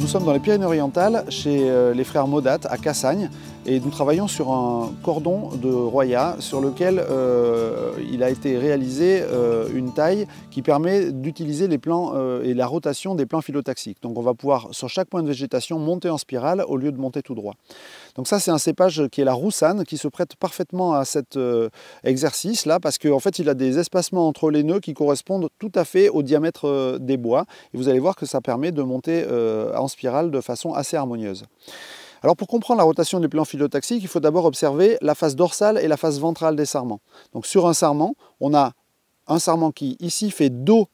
Nous sommes dans les Pyrénées-Orientales, chez les frères Modat, à Cassagne, et nous travaillons sur un cordon de Roya sur lequel il a été réalisé une taille qui permet d'utiliser les plants et la rotation des plants phytotaxiques. Donc on va pouvoir, sur chaque point de végétation, monter en spirale au lieu de monter tout droit. Donc ça, c'est un cépage qui est la Roussanne, qui se prête parfaitement à cet exercice-là, parce qu'en fait, il a des espacements entre les nœuds qui correspondent tout à fait au diamètre des bois. Et vous allez voir que ça permet de monter en spirale de façon assez harmonieuse. Alors pour comprendre la rotation des plants phytotaxiques, il faut d'abord observer la face dorsale et la face ventrale des sarments. Donc sur un sarment, on a un sarment qui ici fait dos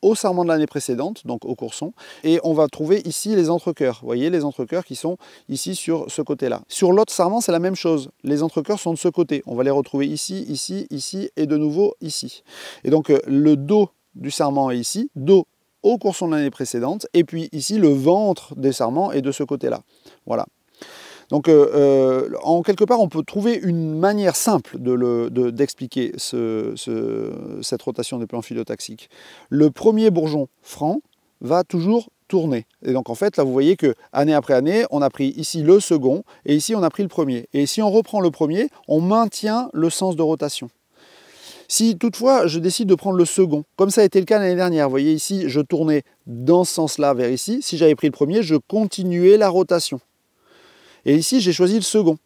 au sarment de l'année précédente, donc au courson, et on va trouver ici les entrecœurs. Vous voyez les entrecœurs qui sont ici sur ce côté-là. Sur l'autre sarment, c'est la même chose. Les entrecœurs sont de ce côté. On va les retrouver ici, ici, ici et de nouveau ici. Et donc le dos du sarment est ici, dos au courson de l'année précédente, et puis ici le ventre des sarments est de ce côté-là. Voilà. Donc, en quelque part, on peut trouver une manière simple d'expliquer cette rotation des plants phytotaxiques. Le premier bourgeon franc va toujours tourner. Et donc, en fait, là, vous voyez que année après année, on a pris ici le second, et ici, on a pris le premier. Et si on reprend le premier, on maintient le sens de rotation. Si toutefois, je décide de prendre le second, comme ça a été le cas l'année dernière, vous voyez ici, je tournais dans ce sens-là vers ici. Si j'avais pris le premier, je continuais la rotation. Et ici, j'ai choisi le second.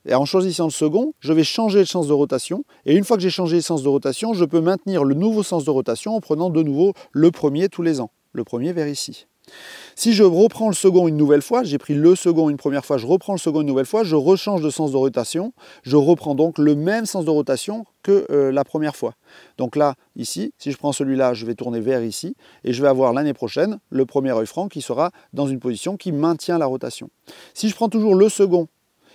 Et en choisissant le second, je vais changer le sens de rotation. Et une fois que j'ai changé le sens de rotation, je peux maintenir le nouveau sens de rotation en prenant de nouveau le premier tous les ans. Le premier vers ici. Si je reprends le second une nouvelle fois, j'ai pris le second une première fois, je reprends le second une nouvelle fois, je rechange de sens de rotation. Je reprends donc le même sens de rotation que la première fois. Donc là, ici, si je prends celui-là, je vais tourner vers ici. Et je vais avoir l'année prochaine le premier œil franc qui sera dans une position qui maintient la rotation. Si je prends toujours le second,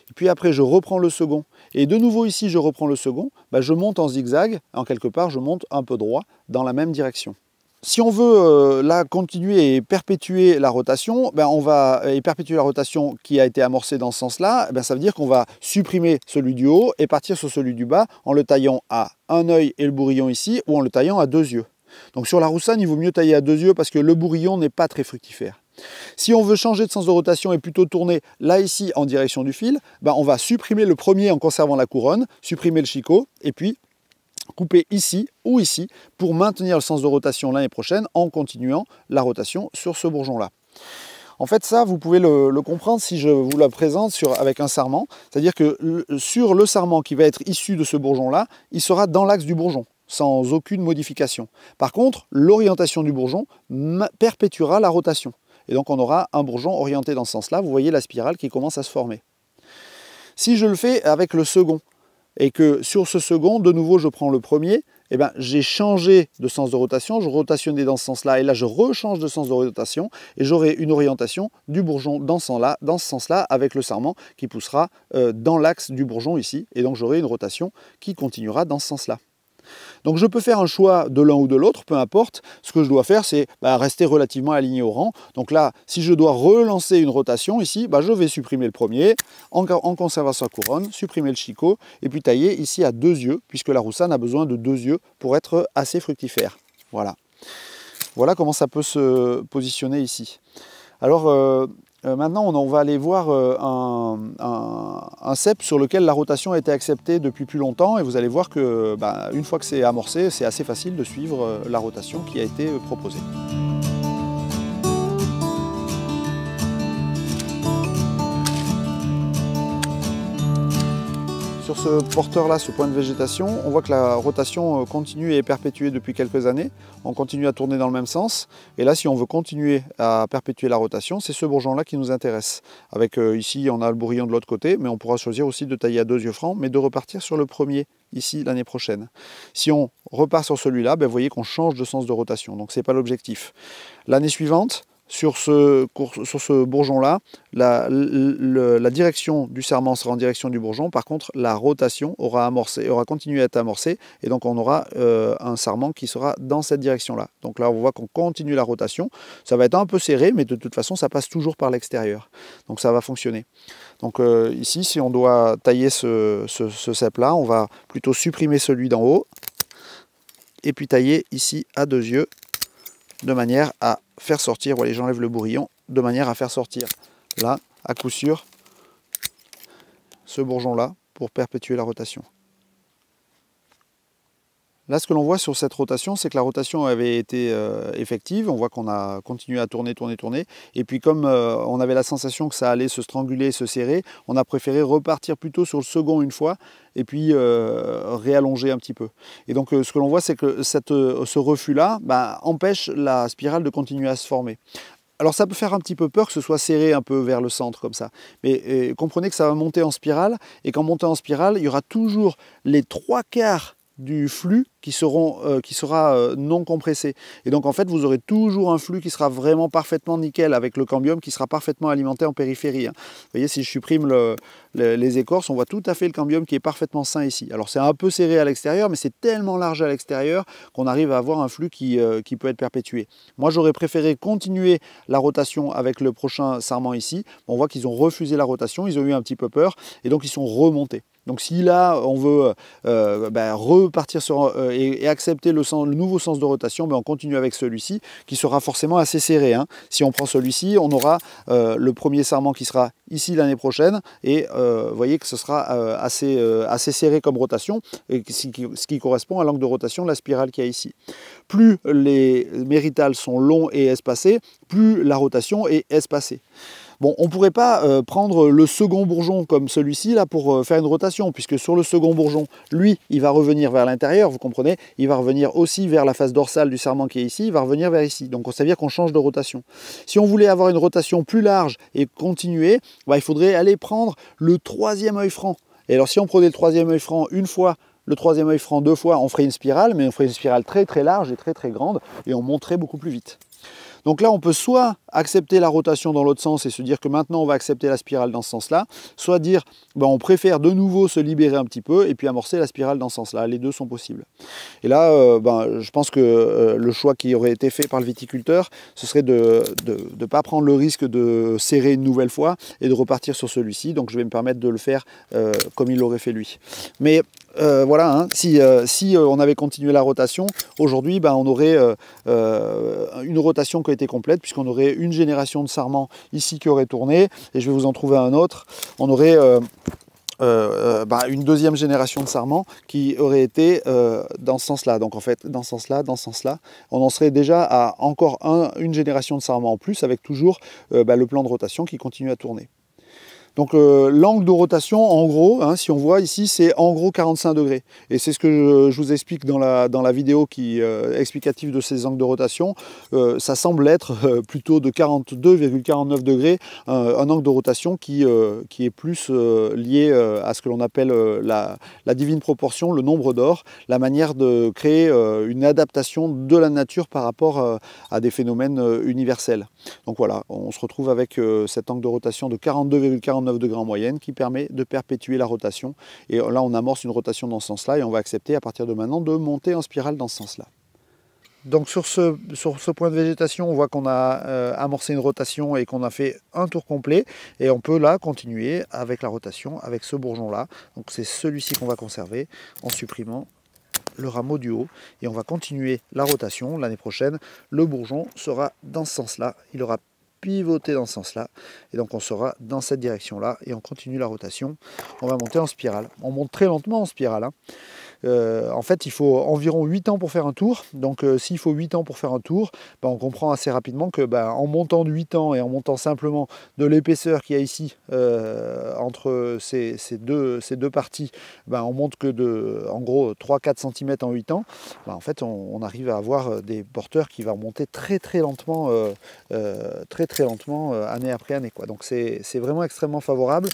et puis après je reprends le second, et de nouveau ici je reprends le second, je monte en zigzag, en quelque part je monte un peu droit dans la même direction. Si on veut là continuer et perpétuer la rotation, perpétuer la rotation qui a été amorcée dans ce sens-là, ça veut dire qu'on va supprimer celui du haut et partir sur celui du bas en le taillant à un œil et le bourrillon ici, ou en le taillant à deux yeux. Donc sur la Roussanne, il vaut mieux tailler à deux yeux parce que le bourrillon n'est pas très fructifère. Si on veut changer de sens de rotation et plutôt tourner là ici en direction du fil, on va supprimer le premier en conservant la couronne, supprimer le chicot et puis couper ici ou ici pour maintenir le sens de rotation l'année prochaine en continuant la rotation sur ce bourgeon-là. En fait, ça, vous pouvez le comprendre si je vous la présente avec un sarment. C'est-à-dire que sur le sarment qui va être issu de ce bourgeon-là, il sera dans l'axe du bourgeon, sans aucune modification. Par contre, l'orientation du bourgeon perpétuera la rotation. Et donc, on aura un bourgeon orienté dans ce sens-là. Vous voyez la spirale qui commence à se former. Si je le fais avec le second, et que sur ce second, de nouveau, je prends le premier, j'ai changé de sens de rotation, je rotationnais dans ce sens-là, et là, je rechange de sens de rotation, et j'aurai une orientation du bourgeon dans ce sens-là, avec le sarment qui poussera dans l'axe du bourgeon ici, et donc j'aurai une rotation qui continuera dans ce sens-là. Donc je peux faire un choix de l'un ou de l'autre, peu importe. Ce que je dois faire, c'est rester relativement aligné au rang. Donc là, si je dois relancer une rotation ici, je vais supprimer le premier, en conservant sa couronne, supprimer le chicot, et puis tailler ici à deux yeux, puisque la Roussanne a besoin de deux yeux pour être assez fructifère. Voilà. Voilà comment ça peut se positionner ici. Alors, maintenant, on va aller voir un cep sur lequel la rotation a été acceptée depuis plus longtemps et vous allez voir que une fois que c'est amorcé, c'est assez facile de suivre la rotation qui a été proposée. Sur ce porteur-là, ce point de végétation, on voit que la rotation continue et est perpétuée depuis quelques années. On continue à tourner dans le même sens. Et là, si on veut continuer à perpétuer la rotation, c'est ce bourgeon-là qui nous intéresse. Avec ici, on a le bourrillon de l'autre côté, mais on pourra choisir aussi de tailler à deux yeux francs, mais de repartir sur le premier ici l'année prochaine. Si on repart sur celui-là, vous voyez qu'on change de sens de rotation. Donc, ce n'est pas l'objectif. L'année suivante, sur ce bourgeon-là, la direction du sarment sera en direction du bourgeon. Par contre, la rotation aura continué à être amorcée et donc on aura un sarment qui sera dans cette direction-là. Donc là, on voit qu'on continue la rotation. Ça va être un peu serré, mais de toute façon, ça passe toujours par l'extérieur. Donc ça va fonctionner. Donc ici, si on doit tailler ce cep-là, on va plutôt supprimer celui d'en haut et puis tailler ici à deux yeux de manière à faire sortir, voilà, j'enlève le bourrillon, de manière à faire sortir là, à coup sûr, ce bourgeon-là pour perpétuer la rotation. Là, ce que l'on voit sur cette rotation, c'est que la rotation avait été effective. On voit qu'on a continué à tourner, tourner, tourner. Et puis comme on avait la sensation que ça allait se stranguler, se serrer, on a préféré repartir plutôt sur le second une fois et puis réallonger un petit peu. Et donc ce que l'on voit, c'est que ce refus-là empêche la spirale de continuer à se former. Alors ça peut faire un petit peu peur que ce soit serré un peu vers le centre comme ça. Mais comprenez que ça va monter en spirale et qu'en montant en spirale, il y aura toujours les 3/4 du flux qui sera non compressé. Et donc en fait vous aurez toujours un flux qui sera vraiment parfaitement nickel avec le cambium qui sera parfaitement alimenté en périphérie. Vous voyez, si je supprime les écorces, on voit tout à fait le cambium qui est parfaitement sain ici. Alors c'est un peu serré à l'extérieur, mais c'est tellement large à l'extérieur qu'on arrive à avoir un flux qui peut être perpétué. Moi j'aurais préféré continuer la rotation avec le prochain sarment ici. On voit qu'ils ont refusé la rotation, ils ont eu un petit peu peur et donc ils sont remontés. Donc si là on veut repartir sur, et accepter le nouveau sens de rotation, on continue avec celui-ci qui sera forcément assez serré. Si on prend celui-ci, on aura le premier sarment qui sera ici l'année prochaine et vous voyez que ce sera assez serré comme rotation, et ce qui correspond à l'angle de rotation de la spirale qu'il y a ici. Plus les méritales sont longs et espacés, plus la rotation est espacée. Bon, on ne pourrait pas prendre le second bourgeon comme celui-ci là pour faire une rotation, puisque sur le second bourgeon, lui, il va revenir vers l'intérieur, vous comprenez, il va revenir aussi vers la face dorsale du sarment qui est ici, il va revenir vers ici. Donc ça veut dire qu'on change de rotation. Si on voulait avoir une rotation plus large et continuer, il faudrait aller prendre le troisième œil franc. Et alors si on prenait le troisième œil franc une fois, le troisième œil franc deux fois, on ferait une spirale, mais on ferait une spirale très très large et très très grande, et on monterait beaucoup plus vite. Donc là, on peut soit accepter la rotation dans l'autre sens et se dire que maintenant on va accepter la spirale dans ce sens-là, soit dire on préfère de nouveau se libérer un petit peu et puis amorcer la spirale dans ce sens-là. Les deux sont possibles. Et là, je pense que le choix qui aurait été fait par le viticulteur, ce serait de ne pas prendre le risque de serrer une nouvelle fois et de repartir sur celui-ci. Donc je vais me permettre de le faire comme il l'aurait fait lui. Mais voilà, si on avait continué la rotation, aujourd'hui on aurait une rotation qui a été complète, puisqu'on aurait une génération de sarments ici qui aurait tourné, et je vais vous en trouver un autre. On aurait une deuxième génération de sarments qui aurait été dans ce sens-là. Donc en fait, dans ce sens-là, dans ce sens-là, on en serait déjà à encore une génération de sarments en plus, avec toujours le plan de rotation qui continue à tourner. Donc l'angle de rotation, en gros, si on voit ici, c'est en gros 45 degrés. Et c'est ce que je vous explique dans la vidéo qui explicative de ces angles de rotation. Ça semble être plutôt de 42,49 degrés, un angle de rotation qui est plus lié à ce que l'on appelle la divine proportion, le nombre d'or, la manière de créer une adaptation de la nature par rapport à des phénomènes universels. Donc voilà, on se retrouve avec cet angle de rotation de 42,49 degrés en moyenne qui permet de perpétuer la rotation. Et là, on amorce une rotation dans ce sens-là et on va accepter à partir de maintenant de monter en spirale dans ce sens-là. Donc sur ce point de végétation, on voit qu'on a amorcé une rotation et qu'on a fait un tour complet. Et on peut là continuer avec la rotation, avec ce bourgeon-là. Donc c'est celui-ci qu'on va conserver en supprimant le rameau du haut. Et on va continuer la rotation l'année prochaine. Le bourgeon sera dans ce sens-là. Il aura pivoter dans ce sens-là. Et donc on sera dans cette direction-là et on continue la rotation. On va monter en spirale. On monte très lentement en spirale. En fait, il faut environ 8 ans pour faire un tour. Donc s'il faut 8 ans pour faire un tour, on comprend assez rapidement que en montant de 8 ans et en montant simplement de l'épaisseur qu'il y a ici entre ces deux parties, on monte que de en gros 3-4 cm en 8 ans. En fait, on arrive à avoir des porteurs qui vont monter très lentement, année après année, quoi. Donc c'est vraiment extrêmement favorable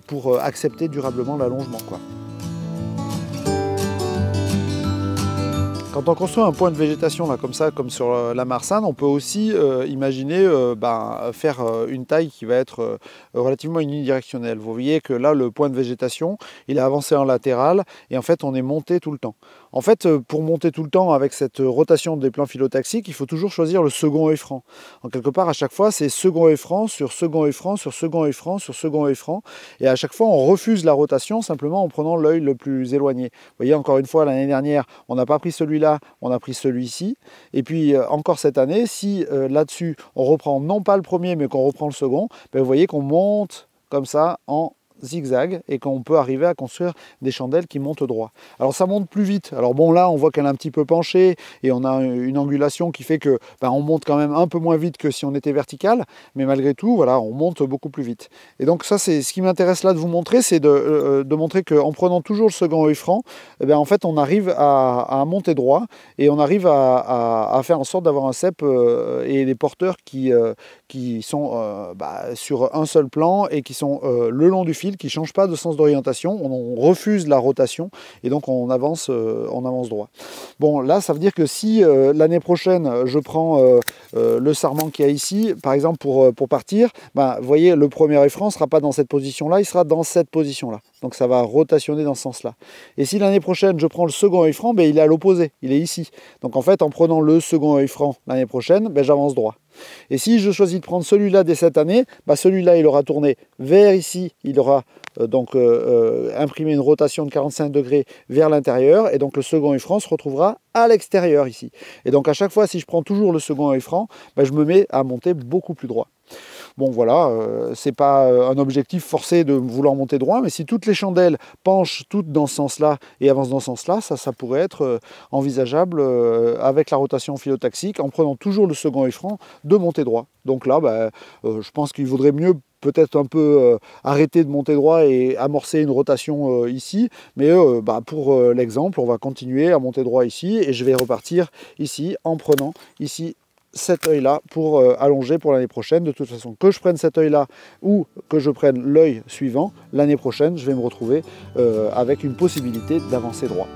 pour accepter durablement l'allongement, quoi. Quand on construit un point de végétation là, comme ça, comme sur la Marsanne, on peut aussi imaginer faire une taille qui va être relativement unidirectionnelle. Vous voyez que là, le point de végétation, il est avancé en latéral et en fait, on est monté tout le temps. En fait, pour monter tout le temps avec cette rotation des plans phyllotaxiques, il faut toujours choisir le second œil franc. En quelque part, à chaque fois, c'est second œil franc sur second œil franc sur second œil franc sur second œil franc. Et à chaque fois, on refuse la rotation simplement en prenant l'œil le plus éloigné. Vous voyez, encore une fois, l'année dernière, on n'a pas pris celui-là celui-là, on a pris celui-ci. Et puis encore cette année, si là-dessus, on reprend non pas le premier, mais qu'on reprend le second, ben, vous voyez qu'on monte comme ça en zigzag et qu'on peut arriver à construire des chandelles qui montent droit. Alors ça monte plus vite. Alors bon, là on voit qu'elle est un petit peu penchée et on a une angulation qui fait que on monte quand même un peu moins vite que si on était vertical, mais malgré tout, voilà, on monte beaucoup plus vite. Et donc ça, c'est ce qui m'intéresse là de vous montrer, c'est de montrer qu'en prenant toujours le second œil franc, en fait on arrive à monter droit et on arrive à faire en sorte d'avoir un cep et des porteurs qui sont sur un seul plan et qui sont le long du fil, qui ne changent pas de sens d'orientation. On refuse la rotation et donc on avance droit. Bon, là ça veut dire que si l'année prochaine je prends le sarment qu'il y a ici, par exemple pour partir, vous voyez, le premier œil franc ne sera pas dans cette position là, il sera dans cette position là. Donc ça va rotationner dans ce sens là. Et si l'année prochaine je prends le second œil franc, il est à l'opposé, il est ici. Donc en fait en prenant le second œil franc l'année prochaine, j'avance droit. Et si je choisis de prendre celui-là dès cette année, celui-là il aura tourné vers ici, il aura imprimé une rotation de 45 degrés vers l'intérieur, et donc le second œil franc se retrouvera à l'extérieur ici. Et donc à chaque fois, si je prends toujours le second œil franc, je me mets à monter beaucoup plus droit. Bon voilà, c'est pas un objectif forcé de vouloir monter droit, mais si toutes les chandelles penchent toutes dans ce sens-là et avancent dans ce sens-là, ça pourrait être envisageable avec la rotation phyllotaxique, en prenant toujours le second œil franc, de monter droit. Donc là, je pense qu'il vaudrait mieux peut-être un peu arrêter de monter droit et amorcer une rotation ici, mais pour l'exemple, on va continuer à monter droit ici et je vais repartir ici en prenant ici cet œil là pour allonger pour l'année prochaine. De toute façon, que je prenne cet œil là ou que je prenne l'œil suivant, l'année prochaine je vais me retrouver avec une possibilité d'avancer droit.